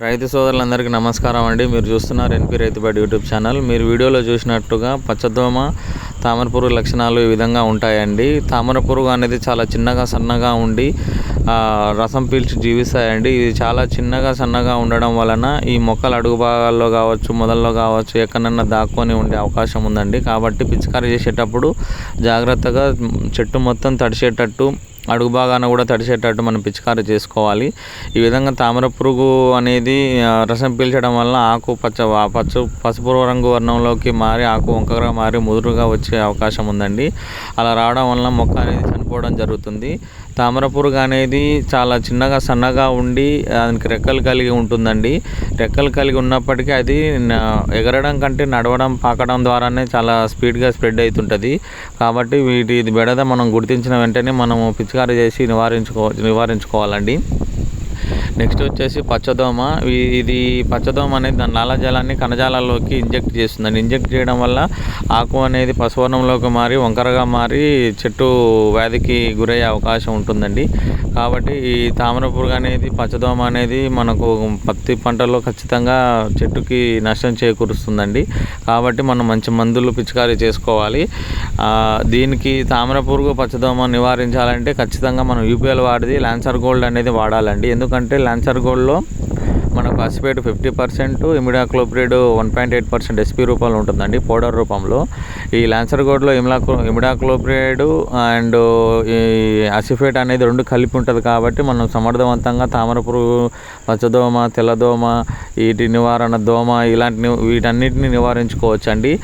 రైతు సోదరులందరికీ నమస్కారం అండి. మీరు చూస్తున్నారు ఎన్పి రైతుబడి యూట్యూబ్ ఛానల్. మీరు వీడియోలో చూసినట్టుగా పచ్చదోమ తామర పురుగు లక్షణాలు ఈ విధంగా ఉంటాయండి. తామర పురుగు అనేది చాలా చిన్నగా సన్నగా ఉండి రసం పీల్చి జీవిస్తాయండి. ఇది చాలా చిన్నగా సన్నగా ఉండడం వలన ఈ మొక్కల అడుగు భాగాల్లో కావచ్చు, మొదల్లో కావచ్చు, ఎక్కడన్నా దాక్కొని ఉండే అవకాశం ఉందండి. కాబట్టి పిచికారీ చేసేటప్పుడు జాగ్రత్తగా చెట్టు మొత్తం తడిసేటట్టు, అడుగు భాగాన కూడా తడిసేటట్టు మనం పిచికారీ చేసుకోవాలి. ఈ విధంగా తామర పురుగు అనేది రసం పీల్చడం వల్ల ఆకు పసుపు రంగు వర్ణంలోకి మారి ఆకు వంకరగా మారి ముదురుగా వచ్చే అవకాశం ఉందండి. అలా రావడం వల్ల మొక్క అనేది చనిపోవడం జరుగుతుంది. తామర పురుగు అనేది చాలా చిన్నగా సన్నగా ఉండి దానికి రెక్కలు కలిగి ఉంటుందండి. రెక్కలు కలిగి ఉన్నప్పటికీ అది ఎగరడం కంటే నడవడం, పాకడం ద్వారానే చాలా స్పీడ్గా స్ప్రెడ్ అవుతుంటుంది. కాబట్టి వీటి బెడద మనం గుర్తించిన వెంటనే మనము పిచికారీ చేసి నివారించుకోవాలండి. నెక్స్ట్ వచ్చేసి పచ్చదోమ. ఇది పచ్చదోమ అనేది దాని లాలాజలాన్ని కణజాలాల్లోకి ఇంజెక్ట్ చేస్తుందండి. ఇంజెక్ట్ చేయడం వల్ల ఆకు అనేది పసువర్ణంలోకి మారి వంకరగా మారి చెట్టు వ్యాధికి గురయ్యే అవకాశం ఉంటుందండి. కాబట్టి ఈ తామర పురుగు అనేది, పచ్చదోమ అనేది మనకు పత్తి పంటల్లో ఖచ్చితంగా చెట్టుకి నష్టం చేకూరుస్తుందండి. కాబట్టి మనం మంచి మందులు పిచికారీ చేసుకోవాలి. దీనికి తామర పురుగు, పచ్చదోమ నివారించాలంటే ఖచ్చితంగా మనం యూపీఎల్ వాడిది లాన్సర్ గోల్డ్ అనేది వాడాలండి. ఎందుకంటే లాన్సర్ గోల్డ్లో మనకు అసిపేట్ 50%, ఇమిడాక్లోప్రిడ్ 1.8% ఎస్పీ రూపంలో ఉంటుందండి, పౌడర్ రూపంలో. ఈ లాన్సర్ గోల్డ్లో ఇమిడాక్లోప్రిడ్ అండ్ ఈ అసిఫేట్ అనేది 2 కలిపి ఉంటుంది. కాబట్టి మనం సమర్థవంతంగా తామర పురుగు, పచ్చదోమ, తెల్లదోమ, వీటి నివారణ, దోమ వీటన్నిటిని నివారించుకోవచ్చండి.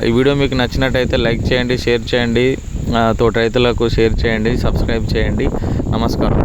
ఈ వీడియో మీకు నచ్చినట్టయితే లైక్ చేయండి, షేర్ చేయండి, తోటి రైతులకు షేర్ చేయండి, సబ్స్క్రైబ్ చేయండి. నమస్కారం.